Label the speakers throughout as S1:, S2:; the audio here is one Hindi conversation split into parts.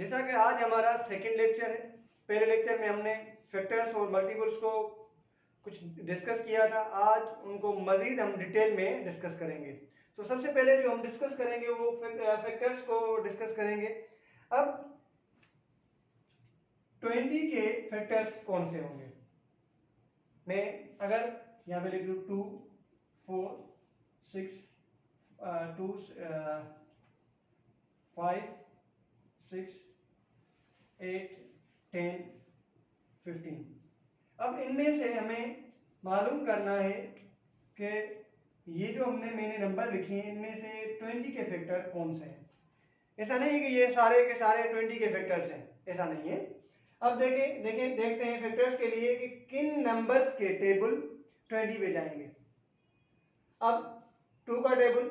S1: जैसा कि आज हमारा सेकंड लेक्चर है, पहले लेक्चर में हमने फैक्टर्स और मल्टीपल्स को कुछ डिस्कस किया था। आज उनको मजीद हम डिटेल में डिस्कस करेंगे। तो सबसे पहले जो हम डिस्कस करेंगे वो फैक्टर्स को डिस्कस करेंगे। अब 20 के फैक्टर्स कौन से होंगे? मैं अगर यहाँ पे लिख लूँ 2, 4, 6, 2, 5, 6, 8, 10, 15। अब इनमें से हमें मालूम करना है कि ये जो मैंने नंबर लिखे हैं इनमें से 20 के फैक्टर कौन से हैं। ऐसा नहीं है कि ये सारे के सारे 20 के फैक्टर्स हैं, ऐसा नहीं है। अब देखते हैं फैक्टर्स के लिए कि किन नंबर्स के टेबल 20 पे जाएंगे। अब 2 का टेबल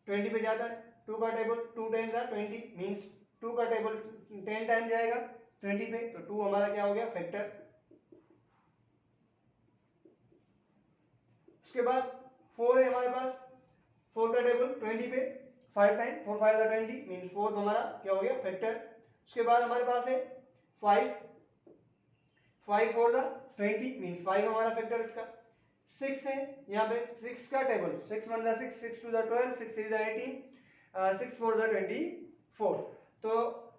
S1: 20 पे जाता है। 2 का टेबल 2 10 20 मींस 2 का टेबल 10 टाइम जाएगा 20 पे, तो 2 हमारा क्या हो गया? फैक्टर। उसके बाद 4 है हमारे पास। 4 का टेबल 20 पे 5 टाइम, 4 5 20 मींस 4 हमारा क्या हो गया? फैक्टर। उसके बाद हमारे पास है 5 5 4 20 मींस 5 हमारा फैक्टर इसका। 6 है यहाँ पे, 6 का टेबल 6 1 6 6 2 12 6 3 18 6 4 24। तो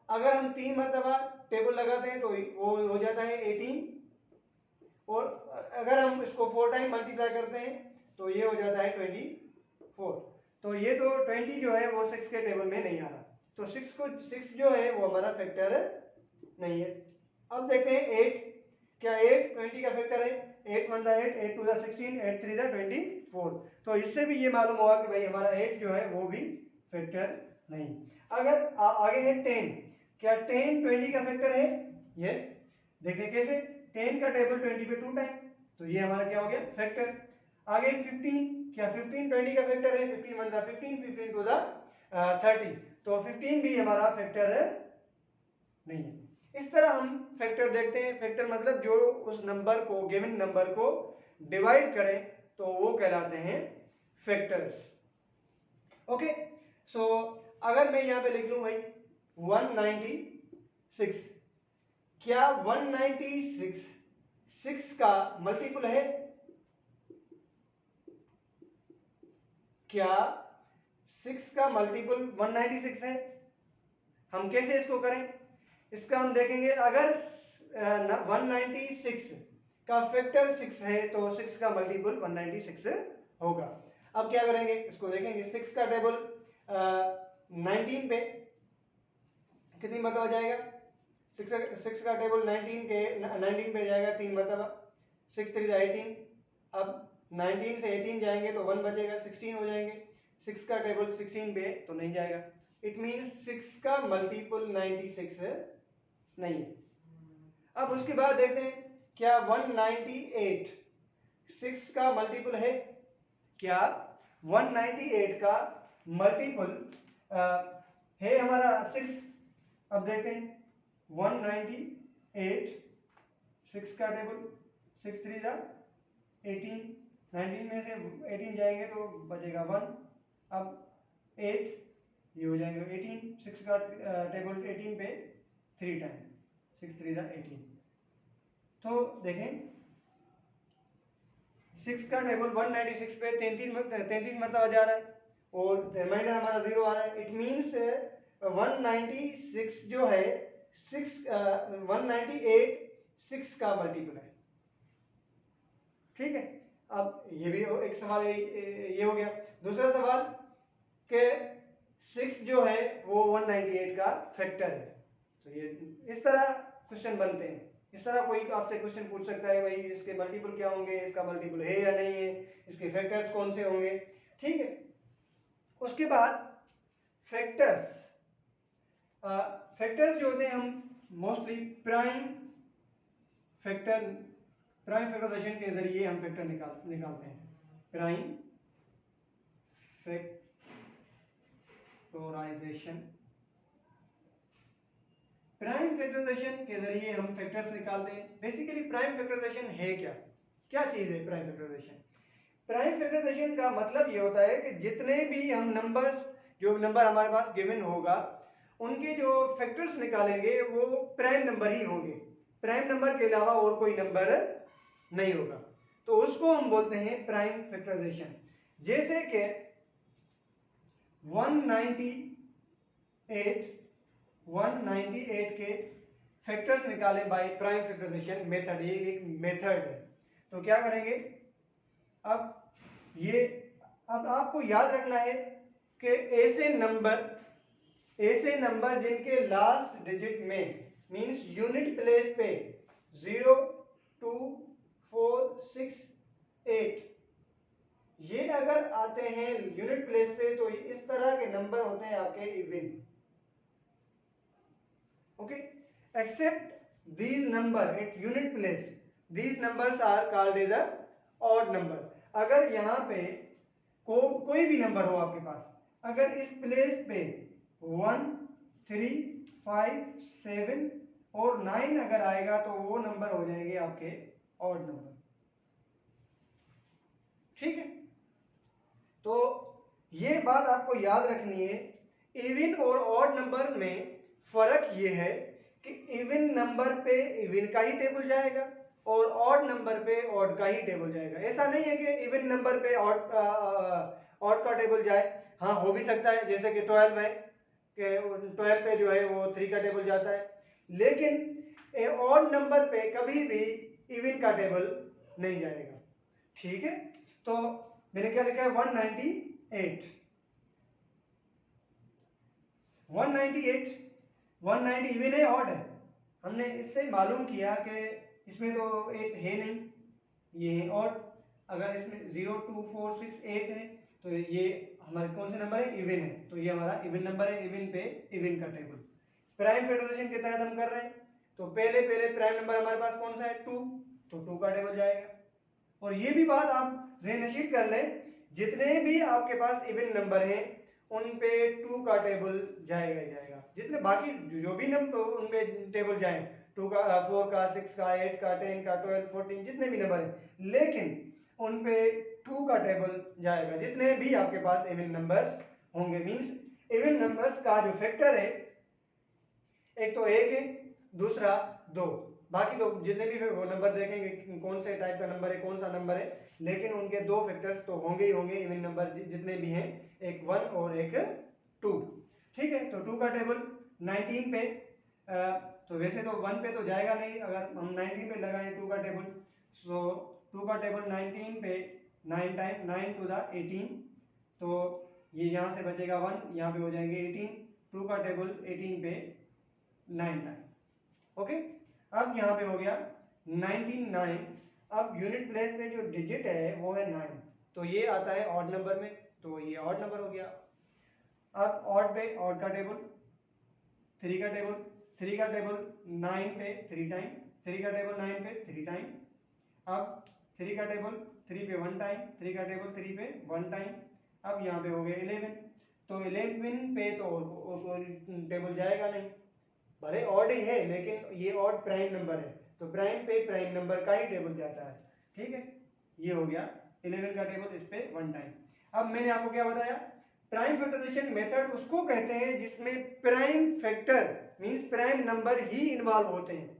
S1: अगर हम 3 मरतबा टेबल लगाते हैं तो वो हो जाता है 18, और अगर हम इसको 4 टाइम मल्टीप्लाई करते हैं तो ये हो जाता है 24। तो ये तो 20 जो है वो 6 के टेबल में नहीं आ रहा, तो 6 जो है वो हमारा फैक्टर नहीं है। अब देखते हैं 8, क्या 8 20 का फैक्टर है? 8 1 8 8 2 16 8 3 24। तो इससे भी ये मालूम होगा कि भाई हमारा 8 जो है वो भी फैक्टर नहीं। अगर आगे है 10, क्या 10 20 का फैक्टर है? यस। देखिए कैसे, 10 का टेबल 20 पे 2 टाइम, तो ये हमारा क्या हो गया? फैक्टर। आगे 15, क्या 15 20 का फैक्टर है? 15 1 15 15 2 30, तो 15 भी हमारा फैक्टर नहीं है। इस तरह हम फैक्टर देखते हैं। फैक्टर मतलब जो उस नंबर को, गिवन नंबर को डिवाइड करें तो वो कहलाते हैं फैक्टर्स। ओके, सो अगर मैं यहां पे लिख लूं भाई 196, क्या 196 6 का मल्टीपल है? क्या 6 का मल्टीपल 196 है? हम कैसे इसको करें? इसका हम देखेंगे, अगर 196 का फैक्टर 6 है तो 6 का मल्टीपल 196 होगा। अब क्या करेंगे, इसको देखेंगे। 6 का टेबल 19 पे कितनी मरतबा जाएगा? 6 का टेबल 19 पे जाएगा 3 मरतबा। 6 3 18। अब 19 से 18 जाएंगे तो 1 बचेगा, 16 हो जाएंगे। 6 का टेबल 16 पे तो नहीं जाएगा। इट मींस 6 का मल्टीपल 96 नहीं है। अब उसके बाद देखते हैं, क्या 198 6 का मल्टीपल है? क्या 198 का मल्टीपल है हमारा 6? अब देखते हैं 198 6 का टेबल 6 3 18, 19 में से 18 जाएंगे तो बचेगा 1। अब 8 ये हो जाएगा 18, 6 का टेबल 18 पे 3 टाइम 6 3 18। तो देखें 6 का टेबल 196 पे 33 मरतबा जा रहा है और रिमाइंडर हमारा 0 आ रहा है। इट मींस 196 जो है 198 6 का मल्टीपल है। ठीक है, अब ये भी एक सवाल ये हो गया। दूसरा सवाल कि 6 जो है वो 198 का फैक्टर है। तो ये इस तरह क्वेश्चन बनते हैं। इस तरह कोई आपसे क्वेश्चन पूछ सकता है, भाई इसके मल्टीपल क्या होंगे, इसका मल्टीपल है या नहीं है, इसके फैक्टर्स कौन से होंगे। ठीक है, उसके बाद फैक्टर्स जो होते हैं हम मोस्टली प्राइम फैक्टराइजेशन के जरिए हम फैक्टर निकालते हैं। प्राइम फैक्टराइजेशन के जरिए हम फैक्टर्स निकालते हैं। बेसिकली प्राइम फैक्टराइजेशन है क्या? क्या चीज है प्राइम फैक्टराइजेशन? प्राइम फैक्टराइजेशन का मतलब ये होता है कि जितने भी हम नंबर्स, जो नंबर हमारे पास गिवन होगा उनके जो फैक्टर्स निकालेंगे वो प्राइम नंबर ही होंगे, प्राइम नंबर के अलावा और कोई नंबर नहीं होगा, तो उसको हम बोलते हैं प्राइम फैक्टराइजेशन। जैसे कि 198 के फैक्टर्स निकाले बाय प्राइम फैक्टराइजेशन मेथड, ये एक मेथड है। तो क्या करेंगे, अब आपको याद रखना है कि ऐसे नंबर जिनके लास्ट डिजिट में मींस यूनिट प्लेस पे 0, 2, 4, 6, 8 ये अगर आते हैं यूनिट प्लेस पे तो इस तरह के नंबर होते हैं आपके even. Okay, except these number at unit place, these numbers are called as a odd number. अगर यहाँ पे कोई भी नंबर हो आपके पास, अगर इस प्लेस पे 1, 3, 5, 7 और 9 अगर आएगा तो वो नंबर हो जाएंगे आपके ऑड नंबर। ठीक है, तो ये बात आपको याद रखनी है। इवन और ऑड नंबर में फर्क ये है कि इवन नंबर पे इवन का ही टेबल जाएगा और ऑड नंबर पे ऑड का ही टेबल जाएगा। ऐसा नहीं है कि इवन नंबर पे ऑड का टेबल जाए, हाँ हो भी सकता है, जैसे कि 12 है कि 12 पे जो है वो 3 का टेबल जाता है, लेकिन ऑड नंबर पे कभी भी इवन का टेबल नहीं जाएगा। ठीक है, तो मैंने क्या लिखा है 198 इवन है ऑड है। हमने इससे मालूम किया कि इसमें तो 8 है नहीं, ये है ऑड। अगर इसमें 0, 2, 4, 6, 8 है तो ये हमारे कौन से नंबर है, इवन है, तो ये हमारा इवन नंबर है। इवन पे इवन का टेबल प्राइम फैक्टराइजेशन के तहत हम कर रहे हैं, तो पहले प्राइम नंबर हमारे पास कौन सा है 2, तो 2 का टेबल जाएगा। और ये भी बात आप ज़हन-नशीन कर लें, जितने भी आपके पास इवन नंबर हैं उन पे 2 का टेबल जाएगा ही जाएगा। जितने बाकी जो भी नंबर उन पे टेबल जाए, 2 का, 4 का, 6 का, 8 का, 10 का, 12, 14 जितने भी नंबर हैं, लेकिन उन पे 2 का टेबल जाएगा जितने भी आपके पास इवन नंबर्स होंगे। मींस इवन नंबर्स का जो फैक्टर है, एक तो 1 है, दूसरा 2, बाकी तो जितने भी वो नंबर देखेंगे कौन से टाइप का नंबर है, कौन सा नंबर है, लेकिन उनके 2 फैक्टर्स तो होंगे ही होंगे इवन नंबर जितने भी हैं, एक 1 और एक 2। ठीक है, तो 2 का टेबल 19 पे तो वैसे तो 1 पे तो जाएगा नहीं, अगर हम 19 पे लगाएं 2 का टेबल, सो 2 का टेबल 19 पे 9 टाइम 9 टू द 18, तो ये यहाँ से बचेगा 1, यहाँ पे हो जाएंगे 18। 2 का टेबल 18 पे 9 टाइम। ओके, अब यहाँ पे हो गया 99। अब यूनिट प्लेस पे जो डिजिट है वो है 9, तो ये आता है ऑड नंबर में, तो ये ऑड नंबर हो गया। अब ऑड पे ऑड का टेबल, 3 का टेबल, 3 का टेबल 9 पे 3 टाइम, 3 का टेबल 9 पे 3 टाइम। अब 3 का टेबल 3 पे 1 टाइम, 3 का टेबल 3 पे 1 टाइम। अब यहाँ पे हो गया 11, तो 11 पे तो और टेबल जाएगा नहीं, भले ऑड ही है लेकिन ये ऑड प्राइम नंबर है, तो प्राइम पे प्राइम नंबर का ही टेबल जाता है। ठीक है, ये हो गया 11 का टेबल, इस पे 1 टाइम। अब मैंने आपको क्या बताया, प्राइम फैक्टराइजेशन मेथड उसको कहते हैं जिसमें prime factor means prime number ही इन्वॉल्व होते हैं।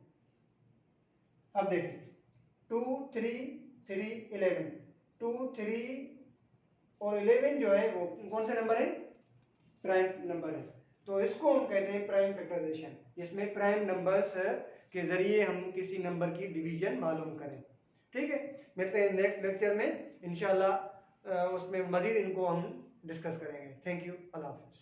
S1: अब देखें 2, 3, 3, 11, 2, 3 और 11 जो है वो कौन से नंबर है, प्राइम नंबर है, तो इसको हम कहते हैं प्राइम फैक्टराइजेशन। इसमें प्राइम नंबर्स के जरिए हम किसी नंबर की डिवीजन मालूम करें। ठीक है, मिलते हैं नेक्स्ट लेक्चर में इंशाल्लाह, उसमें मजीद इनको हम डिस्कस करेंगे। थैंक यू, अल्लाह हाफिज़।